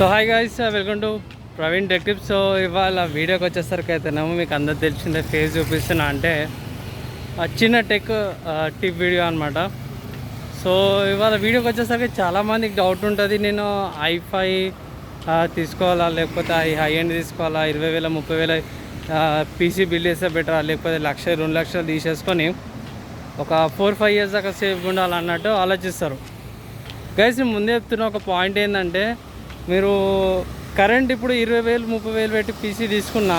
So hi guys, welcome to Praveen tech tips. So ఇవాళ వీడియోకి వచ్చేసరికి అయితేనేమో మీకు అందరు తెలిసిందే ఫేస్ చూపిస్తున్నా అంటే చిన్న టెక్ టిప్ వీడియో అనమాట. సో ఇవాళ వీడియోకి వచ్చేసరికి చాలామందికి డౌట్ ఉంటుంది, నేను i5 తీసుకోవాలా లేకపోతే హై ఎండ్ తీసుకోవాలా, 20,000 30,000 పీసీ బిల్డ్ చేస్తే బెటరా, లేకపోతే 1,00,000 2 లక్షలు తీసేసుకొని ఒక 4-5 ఇయర్స్ దాకా సేఫ్గా ఉండాలన్నట్టు ఆలోచిస్తారు. గైస్ నేను ముందే చెప్తున్న ఒక పాయింట్ ఏంటంటే, మీరు కరెంట్ ఇప్పుడు 20,000 30,000 పెట్టి పీసీ తీసుకున్నా,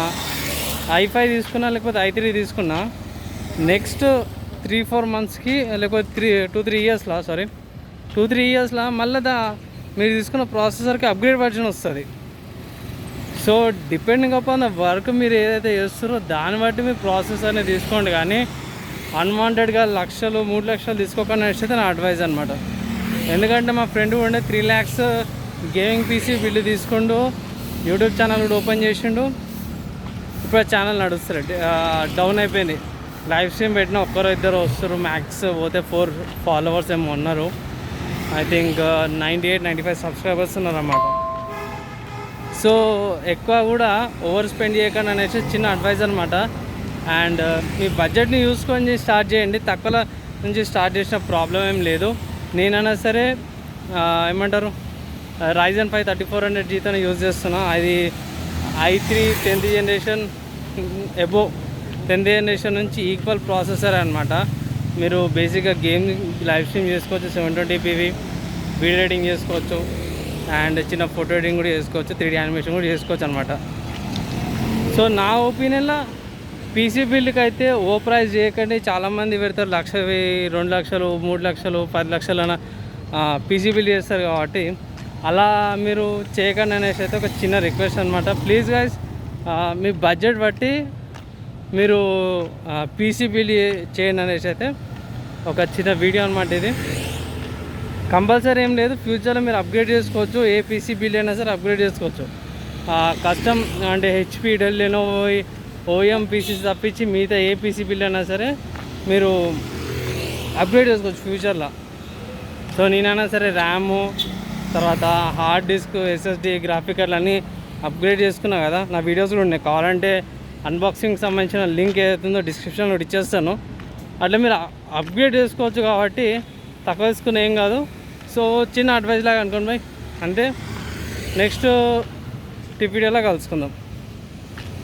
i5 తీసుకున్నా లేకపోతే i3 తీసుకున్నా, నెక్స్ట్ 3-4 మంత్స్కి లేకపోతే 2-3 ఇయర్స్లో 2-3 ఇయర్స్లో మళ్ళీ మీరు తీసుకున్న ప్రాసెసర్కి అప్గ్రేడ్ వర్జన్ వస్తుంది. So depending upon the work మీరు ఏదైతే చేస్తారో దాన్ని బట్టి మీరు ప్రాసెసర్ని తీసుకోండి, కానీ అన్వాంటెడ్గా 1,00,000 3 లక్షలు తీసుకోకుండా అయితే నా అడ్వైజ్ అనమాట. ఎందుకంటే మా ఫ్రెండ్ ఉండే 3 lakhs గేమింగ్ పీసీ బిల్డ్ తీసుకుంటూ యూట్యూబ్ ఛానల్ కూడా ఓపెన్ చేసిండు. ఇప్పుడు ఆ ఛానల్ నడుస్తారు, డౌన్ అయిపోయింది. లైవ్ స్ట్రీమ్ పెట్టిన ఒక్కరు ఇద్దరు వస్తారు, మ్యాక్స్ పోతే 4 followers ఏమో ఉన్నారు. ఐ థింక్ 98-95 సబ్స్క్రైబర్స్ ఉన్నారన్నమాట. సో ఎక్కువ కూడా ఓవర్ స్పెండ్ చేయకండి అనేసి చిన్న అడ్వైజ్ అనమాట. అండ్ మీ బడ్జెట్ని చూసుకొని స్టార్ట్ చేయండి, తక్కువ నుంచి స్టార్ట్ చేసిన ప్రాబ్లం ఏం లేదు. నేనైనా సరే ఏమంటారు Ryzen 5 3400Gతో యూజ్ చేస్తున్నా. అది i3 10th generation above 10th generation నుంచి ఈక్వల్ ప్రాసెసర్ అనమాట. మీరు బేసిక్గా గేమ్ లైవ్ స్ట్రీమ్ చేసుకోవచ్చు, 720p వీడియో ఎడిటింగ్ చేసుకోవచ్చు, అండ్ చిన్న ఫోటో ఎడిటింగ్ కూడా చేసుకోవచ్చు, 3D యానిమేషన్ కూడా చేసుకోవచ్చు అనమాట. సో నా ఒపీనియన్లో పీసీ బిల్డ్కి అయితే ఓ ప్రైస్ చేయకండి. చాలామంది పెడతారు 1,00,000 2 లక్షలు 3 లక్షలు 10 లక్షలు అన్న పీసీ బిల్డ్ చేస్తారు, కాబట్టి అలా మీరు చేయకండి అనేసి అయితే ఒక చిన్న రిక్వెస్ట్ అనమాట. ప్లీజ్ గైస్, మీ బడ్జెట్ బట్టి మీరు పీసీ బిల్డ్ చేయండి అనేసి అయితే ఒక చిన్న వీడియో అనమాట. ఇది కంపల్సరీ ఏం లేదు, ఫ్యూచర్లో మీరు అప్గ్రేడ్ చేసుకోవచ్చు, ఏ పీసీ బిల్డ్ అయినా సరే అప్గ్రేడ్ చేసుకోవచ్చు. కస్టమ్ అంటే HP Dell Lenovo OEM PCs తప్పించి మిగతా ఏ పీసీ బిల్డ్ అయినా సరే మీరు అప్గ్రేడ్ చేసుకోవచ్చు ఫ్యూచర్లో. సో నేనైనా సరే ర్యాము, తర్వాత హార్డ్ డిస్క్, SSD, గ్రాఫిక్ కార్డులు అన్నీ అప్గ్రేడ్ చేసుకున్నా కదా. నా వీడియోస్ కూడా ఉన్నాయి, కావాలంటే అన్బాక్సింగ్కి సంబంధించిన లింక్ ఏదైతుందో డిస్క్రిప్షన్లో ఇచ్చేస్తాను. అట్లా మీరు అప్గ్రేడ్ చేసుకోవచ్చు, కాబట్టి తక్కువ తీసుకుని ఏం కాదు. సో చిన్న అడ్వైజ్ లాగా అనుకోండి బాయ్, అంటే నెక్స్ట్ టిప్ వీడియోలో కలుసుకుందాం.